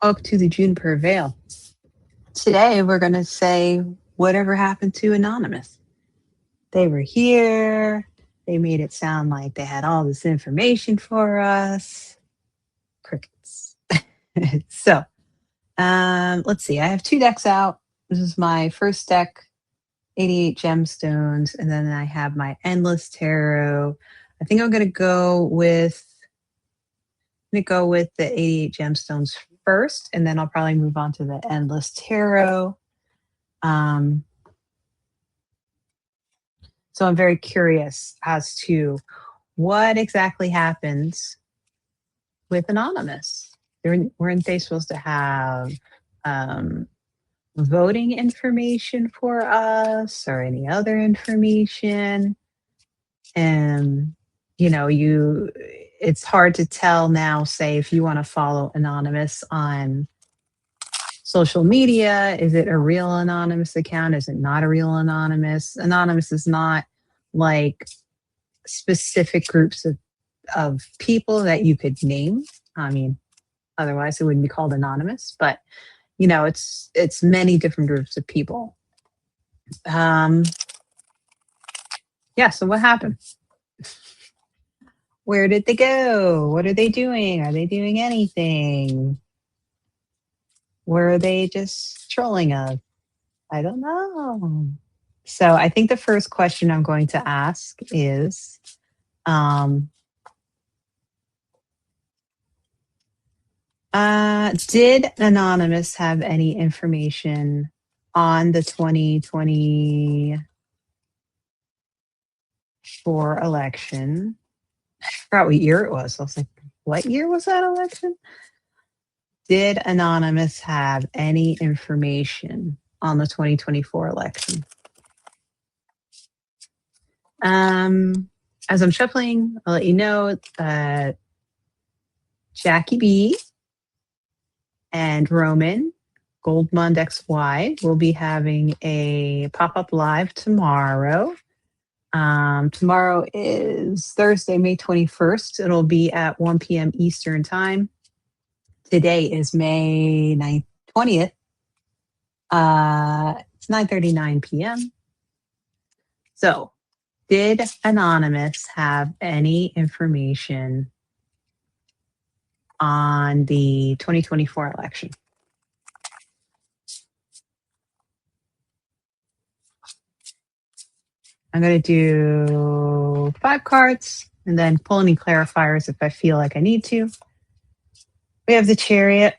Up to the Juniper Vale. Today we're going to say whatever happened to Anonymous. They were here. They made it sound like they had all this information for us. Crickets. So, let's see. I have two decks out. This is my first deck, 88 gemstones, and then I have my endless tarot. I think I'm going to go with the 88 gemstones first, and then I'll probably move on to the endless tarot. So I'm very curious as to what exactly happens with Anonymous. Weren't they supposed to have voting information for us or any other information? And it's hard to tell now, say, if you want to follow Anonymous on social media, is it a real anonymous account? Is it not a real anonymous? Anonymous is not like specific groups of people that you could name. I mean, otherwise it wouldn't be called anonymous, but it's many different groups of people. So what happened? Where did they go? What are they doing? Are they doing anything? Were they just trolling us? I don't know. So I think the first question I'm going to ask is, did Anonymous have any information on the 2024 election? I forgot what year it was. I was like, what year was that election? Did Anonymous have any information on the 2024 election? As I'm shuffling, I'll let you know that Jackie B and Roman, Goldmund XY, will be having a pop-up live tomorrow. Tomorrow is Thursday, May 21st. It'll be at 1 p.m. Eastern Time. Today is May 20th. It's 9:39 p.m. So, did Anonymous have any information on the 2024 election? I'm going to do 5 cards and then pull any clarifiers if I feel like I need to. We have the Chariot,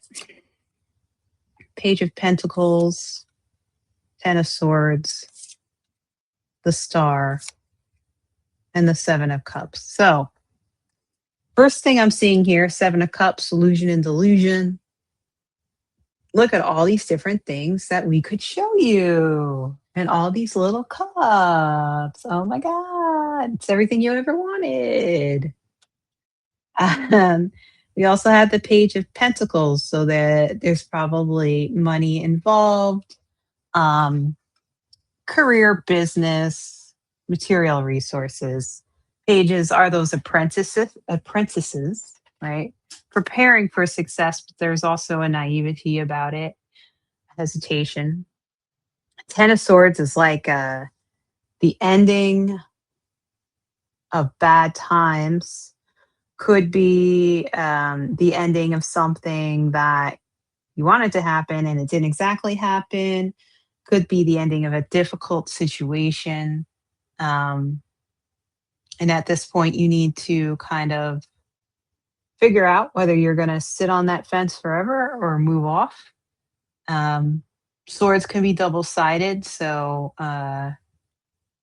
Page of Pentacles, Ten of Swords, the Star, and the Seven of Cups. So, first thing I'm seeing here, Seven of Cups, illusion and delusion. Look at all these different things that we could show you. And all these little cups. Oh my God. It's everything you ever wanted. We also have the Page of Pentacles, so that there's probably money involved. Career, business, material resources. Pages are those apprentices, right? Preparing for success, but there's also a naivety about it, hesitation. Ten of Swords is like the ending of bad times. Could be the ending of something that you wanted to happen and it didn't exactly happen. Could be the ending of a difficult situation. And at this point, you need to kind of figure out whether you're going to sit on that fence forever or move off. Swords can be double-sided, so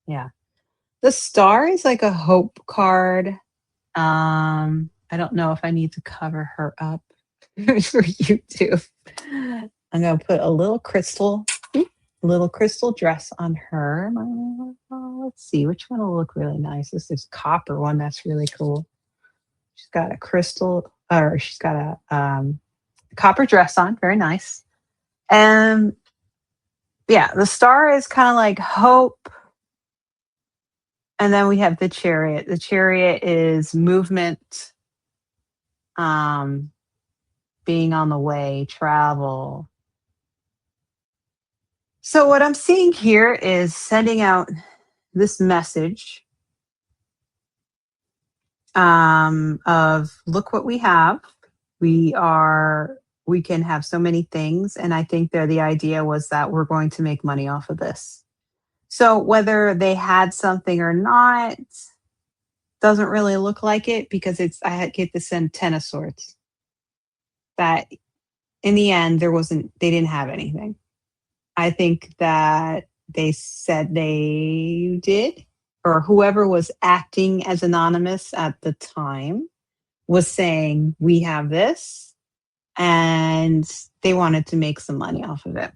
yeah. The Star is like a hope card. I don't know if I need to cover her up for YouTube. I'm gonna put a little crystal dress on her. Let's see, which one will look really nice. This is copper one, that's really cool. She's got a crystal, or she's got a copper dress on, very nice. And yeah, the Star is kind of like hope. And then we have the Chariot. The Chariot is movement, being on the way, travel. So what I'm seeing here is sending out this message of look what we have. We can have so many things, and I think that the idea was that we're going to make money off of this. So whether they had something or not doesn't really look like it because get this in 10 of swords that in the end they didn't have anything. I think that they said they did, or whoever was acting as anonymous at the time was saying, we have this, and they wanted to make some money off of it.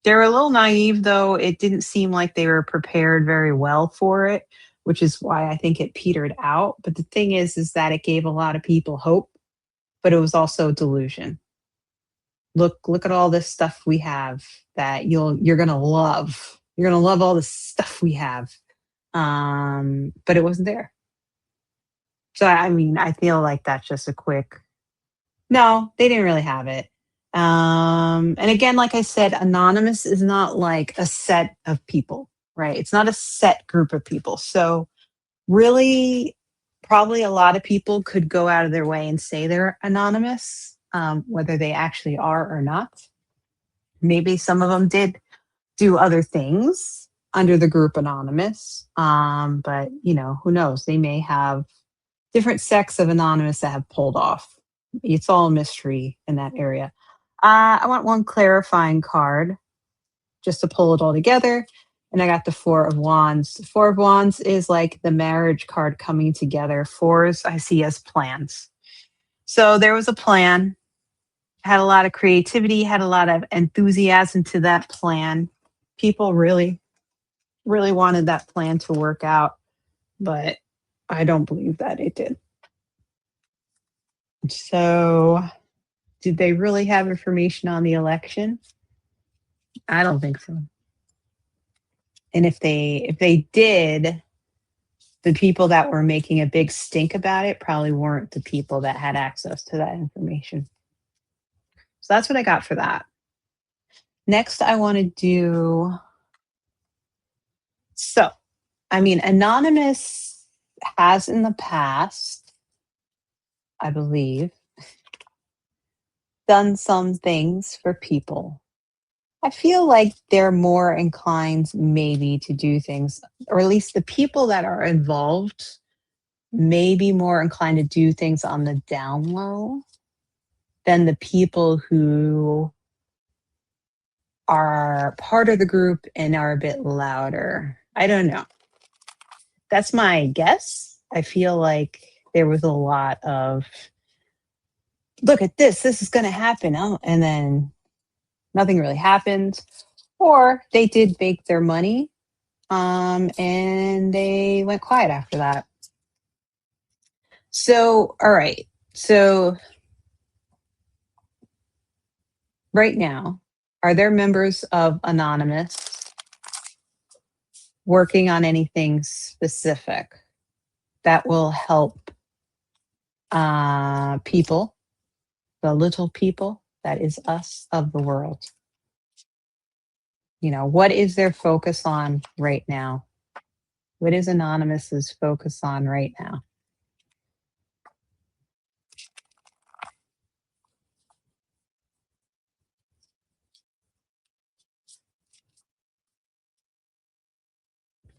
They were a little naive, though. It didn't seem like they were prepared very well for it, which is why I think it petered out. But the thing is that it gave a lot of people hope, but it was also delusion. Look at all this stuff we have that you're gonna love. You're gonna love all the stuff we have. But it wasn't there. So I mean, I feel like that's just a quick no, they didn't really have it. And again, like I said, anonymous is not like a set of people, right? It's not a set group of people. So really, probably a lot of people could go out of their way and say they're anonymous, whether they actually are or not. Maybe some of them did do other things under the group anonymous. But who knows? They may have different sects of anonymous that have pulled off. It's all a mystery in that area. I want one clarifying card just to pull it all together. And I got the Four of Wands. The Four of Wands is like the marriage card coming together. Fours I see as plans. So there was a plan, had a lot of creativity, had a lot of enthusiasm to that plan. People really, really wanted that plan to work out, but I don't believe that it did. So did they really have information on the election? I don't think so. And if they did, the people that were making a big stink about it probably weren't the people that had access to that information. So that's what I got for that. Next, I want to do. So, I mean, Anonymous has in the past, I believe, done some things for people. I feel like they're more inclined maybe to do things, or at least the people that are involved may be more inclined to do things on the down low than the people who are part of the group and are a bit louder. I don't know. That's my guess. I feel like there was a lot of, look at this is going to happen. Oh, and then nothing really happened. Or they did make their money and they went quiet after that. So, all right. So, right now, are there members of Anonymous working on anything specific that will help people, the little people, that is us of the world? What is their focus on right now? What is Anonymous's focus on right now?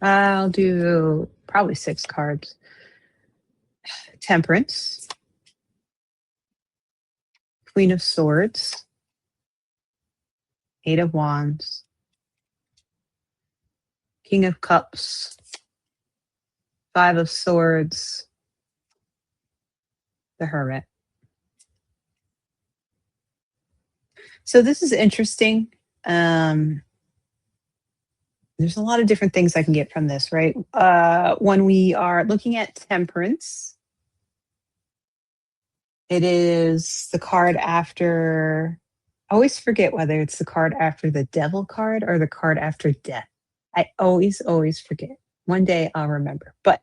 I'll do probably 6 cards. Temperance, Queen of Swords, 8 of Wands, King of Cups, 5 of Swords, the Hermit. So this is interesting. There's a lot of different things I can get from this, right? When we are looking at Temperance, it is the card after, I always forget whether it's the card after the Devil card or the card after Death. I always forget. One day I'll remember. But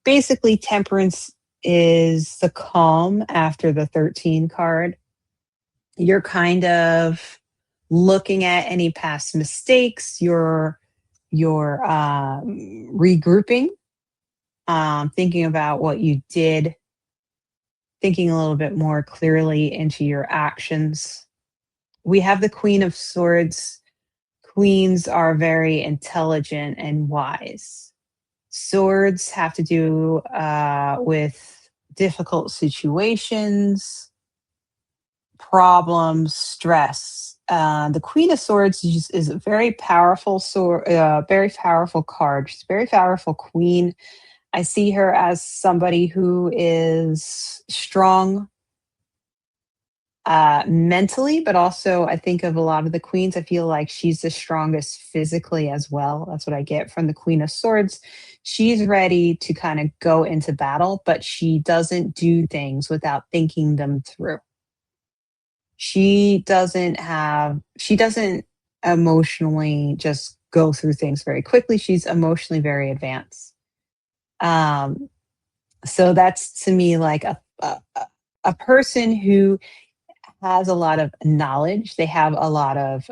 basically, Temperance is the calm after the 13 card. You're kind of looking at any past mistakes. You're regrouping, thinking about what you did, thinking a little bit more clearly into your actions. We have the Queen of Swords. Queens are very intelligent and wise. Swords have to do with difficult situations, problems, stress. The Queen of Swords is a very powerful sword, very powerful card. She's a very powerful queen. I see her as somebody who is strong mentally, but also I think of a lot of the queens. I feel like she's the strongest physically as well. That's what I get from the Queen of Swords. She's ready to kind of go into battle, but she doesn't do things without thinking them through. She doesn't emotionally just go through things very quickly. She's emotionally very advanced. Um, so that's to me like a person who has a lot of knowledge. They have a lot of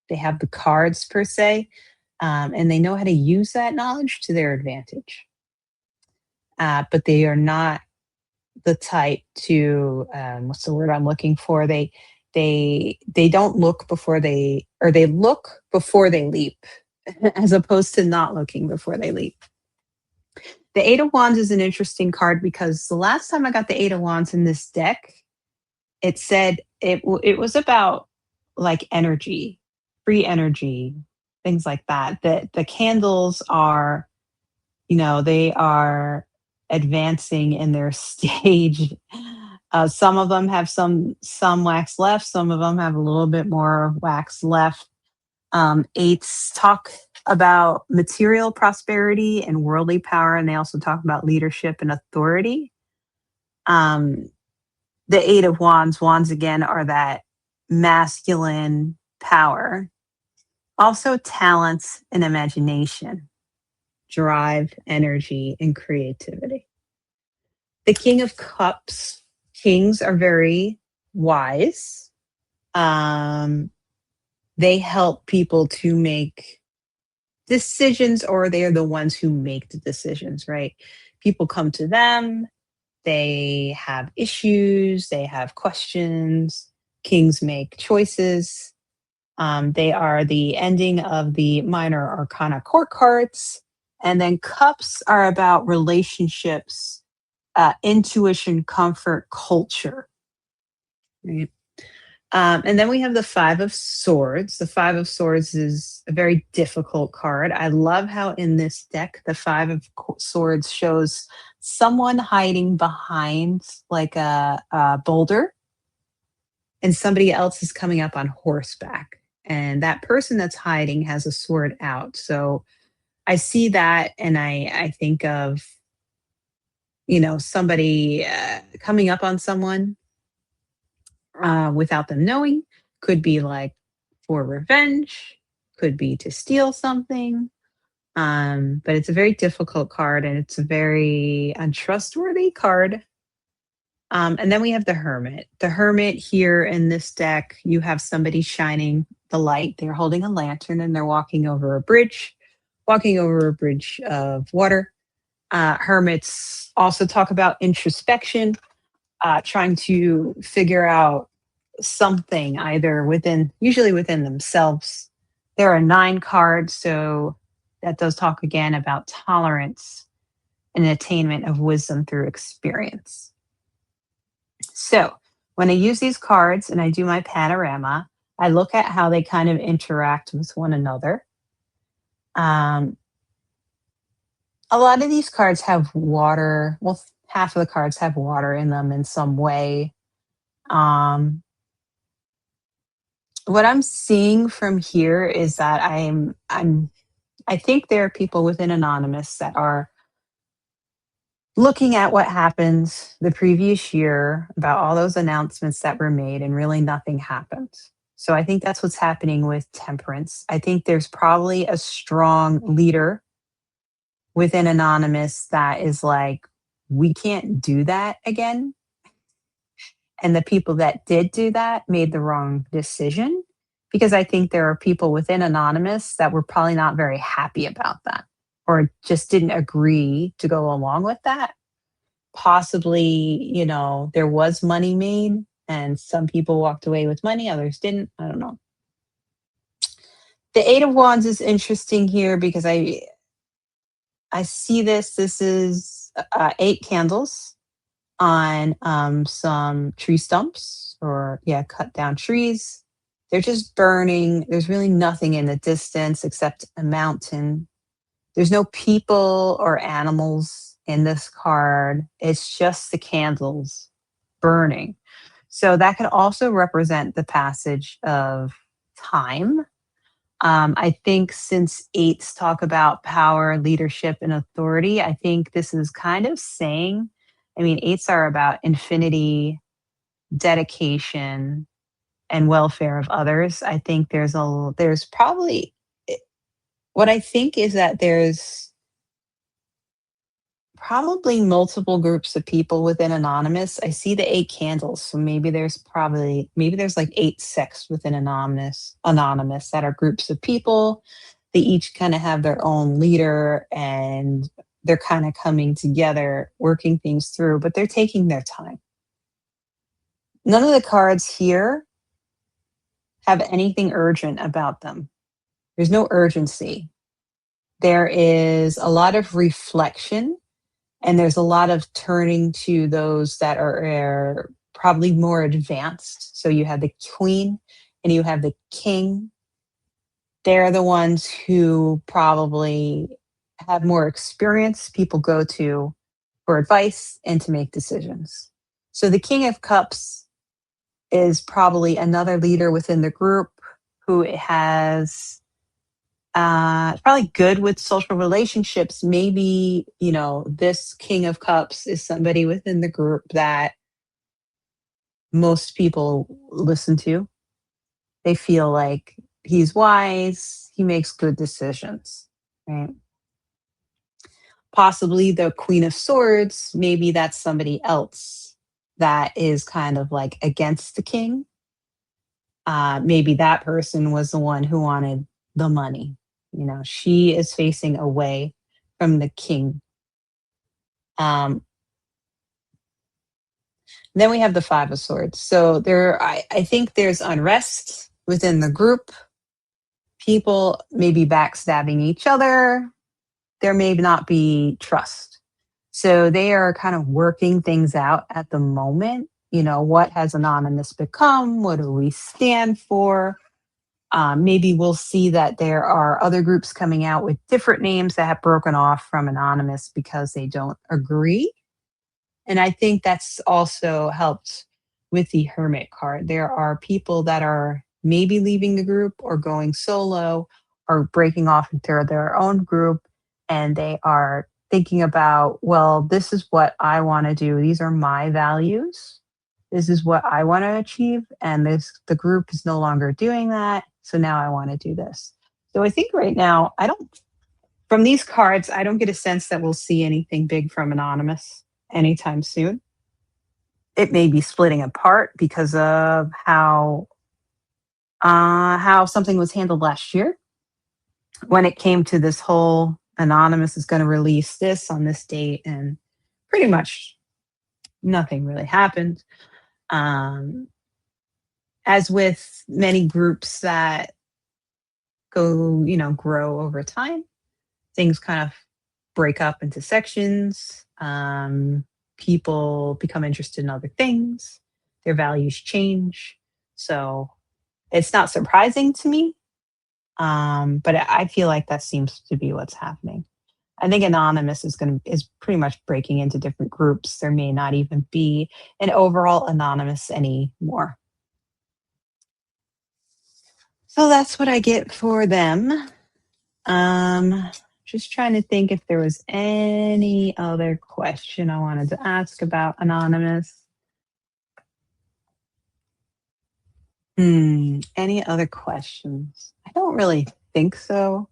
they have the cards per se, and they know how to use that knowledge to their advantage. But they are not the type to what's the word I'm looking for? They don't look before they or they look before they leap, as opposed to not looking before they leap. The Eight of Wands is an interesting card because the last time I got the Eight of Wands in this deck, it said it was about like energy, free energy, things like that. The candles are, they are advancing in their stage. Some of them have some wax left. Some of them have a little bit more wax left. Eights talk about material prosperity and worldly power, and they also talk about leadership and authority. Um, the Eight of Wands again are that masculine power, also talents and imagination, drive, energy, and creativity. The King of Cups, kings are very wise. Um, they help people to make decisions, or they are the ones who make the decisions, right? People come to them, they have issues, they have questions. Kings make choices. They are the ending of the minor arcana court cards. And then cups are about relationships, intuition, comfort, culture. Right? And then we have the Five of Swords. The Five of Swords is a very difficult card. I love how in this deck, the Five of Swords shows someone hiding behind like a boulder, and somebody else is coming up on horseback. And that person that's hiding has a sword out. So I see that and I think of, somebody coming up on someone without them knowing. Could be like for revenge, could be to steal something. But it's a very difficult card and it's a very untrustworthy card. And then we have the Hermit. The Hermit here in this deck, you have somebody shining the light. They're holding a lantern and they're walking over a bridge of water. Hermits also talk about introspection, trying to figure out something usually within themselves. There are 9 cards, so that does talk again about tolerance and attainment of wisdom through experience. So when I use these cards and I do my panorama, I look at how they kind of interact with one another. Um, a lot of these cards have water. Well, half of the cards have water in them in some way. Um, what I'm seeing from here is that I think there are people within Anonymous that are looking at what happened the previous year about all those announcements that were made and really nothing happened. So I think that's what's happening with Temperance. I think there's probably a strong leader within Anonymous that is like, we can't do that again. And the people that did do that made the wrong decision, because I think there are people within Anonymous that were probably not very happy about that or just didn't agree to go along with that. Possibly, there was money made and some people walked away with money, others didn't. I don't know. The Eight of Wands is interesting here because I see this. This is eight candles on some tree stumps, or yeah, cut down trees. They're just burning. There's really nothing in the distance except a mountain. There's no people or animals in this card. It's just the candles burning. So that could also represent the passage of time. I think since eights talk about power, leadership, and authority, I think this is kind of saying, I mean, eights are about infinity, dedication, and welfare of others. I think there's probably, what I think is that there's probably multiple groups of people within Anonymous. I see the eight candles, so maybe there's like eight sects within Anonymous that are groups of people. They each kind of have their own leader and they're kind of coming together, working things through, but they're taking their time. None of the cards here have anything urgent about them. There's no urgency. There is a lot of reflection, and there's a lot of turning to those that are probably more advanced. So you have the queen and you have the king. They're the ones who probably have more experience. People go to for advice and to make decisions. So the King of Cups is probably another leader within the group who has probably good with social relationships. Maybe, this King of Cups is somebody within the group that most people listen to. They feel like he's wise, he makes good decisions, right? Possibly the Queen of Swords, maybe that's somebody else that is kind of like against the king. Maybe that person was the one who wanted the money. She is facing away from the king. Then we have the Five of Swords. So I think there's unrest within the group. People may be backstabbing each other. There may not be trust. So they are kind of working things out at the moment. What has Anonymous become? What do we stand for? Maybe we'll see that there are other groups coming out with different names that have broken off from Anonymous because they don't agree. And I think that's also helped with the Hermit card. There are people that are maybe leaving the group or going solo or breaking off into their own group, and they are thinking about, well, this is what I want to do. These are my values. This is what I want to achieve. And the group is no longer doing that. So now I want to do this. So I think right now, from these cards, I don't get a sense that we'll see anything big from Anonymous anytime soon. It may be splitting apart because of how something was handled last year when it came to this whole Anonymous is going to release this on this date, and pretty much nothing really happened. As with many groups that grow over time, things kind of break up into sections. People become interested in other things. Their values change. So it's not surprising to me. But I feel like that seems to be what's happening. I think Anonymous is pretty much breaking into different groups. There may not even be an overall Anonymous anymore. So that's what I get for them. Just trying to think if there was any other question I wanted to ask about Anonymous. Any other questions? I don't really think so.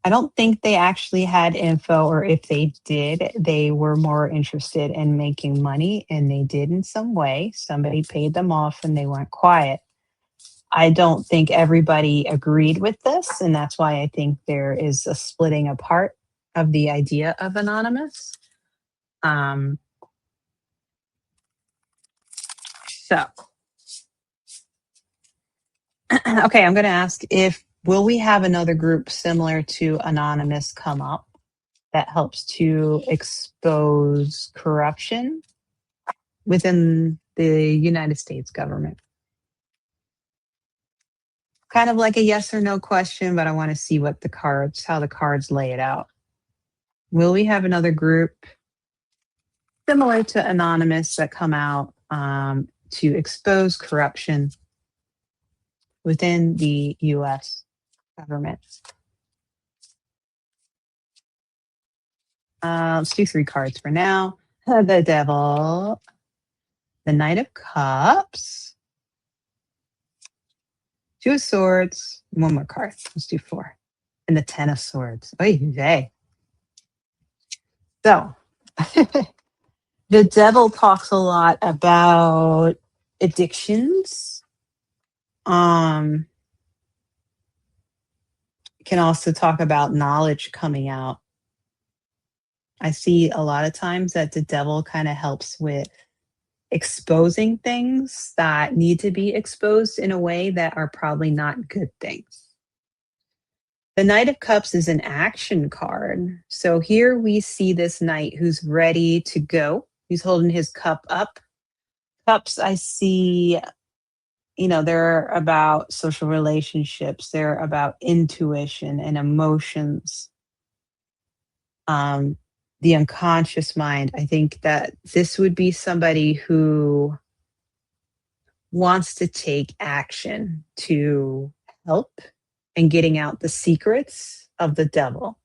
I don't think they actually had info, or if they did, they were more interested in making money, and they did in some way. Somebody paid them off and they went quiet. I don't think everybody agreed with this, and that's why I think there is a splitting apart of the idea of anonymous. Um, so, okay, I'm going to ask, if will we have another group similar to anonymous come up that helps to expose corruption within the United States government? Kind of like a yes or no question, but I want to see how the cards lay it out. Will we have another group similar to anonymous that come out to expose corruption within the US government? Let's do 3 cards for now. The Devil, the Knight of Cups, 2 of Swords, 1 more card. Let's do 4. And the 10 of Swords. Oy vey. So, the Devil talks a lot about addictions. Can also talk about knowledge coming out. I see a lot of times that the Devil kind of helps with exposing things that need to be exposed in a way that are probably not good things. The Knight of Cups is an action card. So here we see this knight who's ready to go. He's holding his cup up. Cups, I see, they're about social relationships. They're about intuition and emotions. The unconscious mind. I think that this would be somebody who wants to take action to help in getting out the secrets of the devil.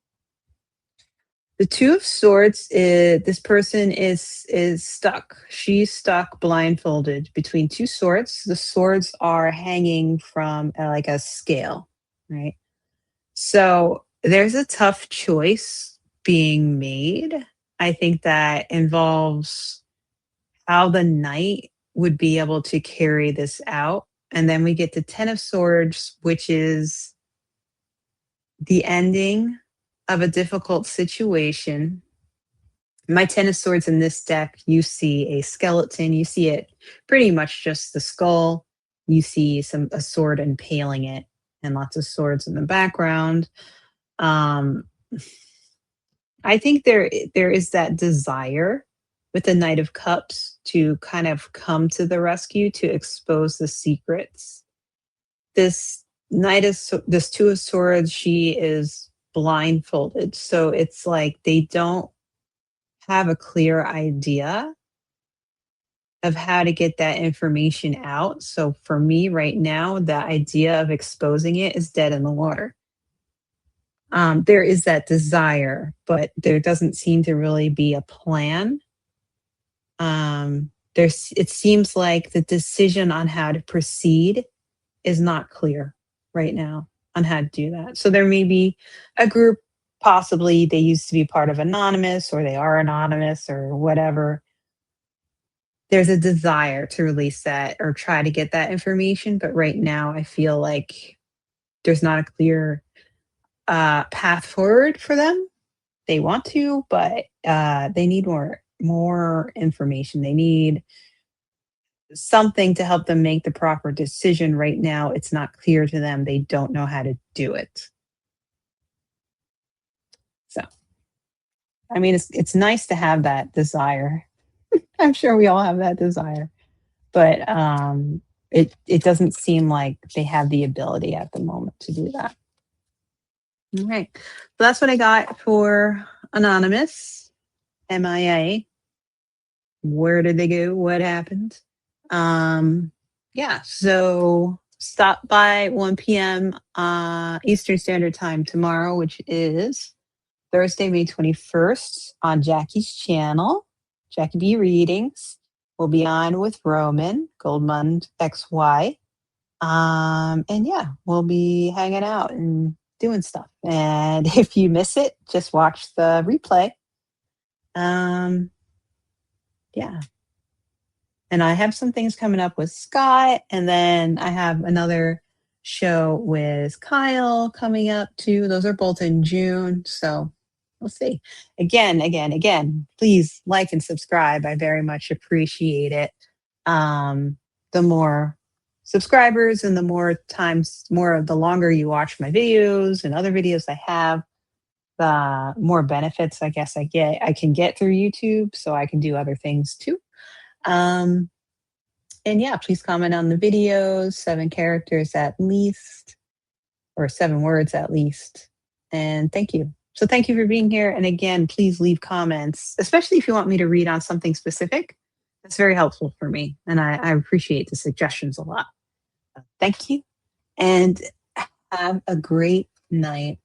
The 2 of Swords, this person is stuck. She's stuck blindfolded between 2 swords. The swords are hanging from like a scale, right? So there's a tough choice being made. I think that involves how the knight would be able to carry this out. And then we get the 10 of Swords, which is the ending of a difficult situation. My 10 of Swords in this deck, you see a skeleton. You see it pretty much just the skull. You see a sword impaling it and lots of swords in the background. I think there is that desire with the Knight of Cups to kind of come to the rescue, to expose the secrets. This this 2 of Swords, she is blindfolded. So it's like they don't have a clear idea of how to get that information out. So for me right now, the idea of exposing it is dead in the water. There is that desire, but there doesn't seem to really be a plan. It seems like the decision on how to proceed is not clear right now on how to do that. So there may be a group, possibly they used to be part of Anonymous, or they are anonymous, or whatever. There's a desire to release that or try to get that information, but right now I feel like there's not a clear path forward for them. They want to, but they need more information. They need something to help them make the proper decision. Right now, it's not clear to them. They don't know how to do it. So, I mean, it's nice to have that desire. I'm sure we all have that desire, but it doesn't seem like they have the ability at the moment to do that. All right. So that's what I got for Anonymous, MIA. Where did they go? What happened? Yeah, so stop by 1 p.m. Eastern Standard Time tomorrow, which is Thursday, May 21st, on Jackie's channel, Jackie B Readings. We'll be on with Roman, Goldmund XY. And yeah, we'll be hanging out and doing stuff. And if you miss it, just watch the replay. Yeah. And I have some things coming up with Scott, and then I have another show with Kyle coming up too. Those are both in June. So we'll see. Again, please like and subscribe. I very much appreciate it. The more subscribers and the more times, the longer you watch my videos and other videos I have, the more benefits I guess I can get through YouTube, so I can do other things too. Um, and yeah, please comment on the videos, 7 characters at least, or 7 words at least. And thank you. So thank you for being here. And again, please leave comments, especially if you want me to read on something specific. That's very helpful for me. And I appreciate the suggestions a lot. Thank you. And have a great night.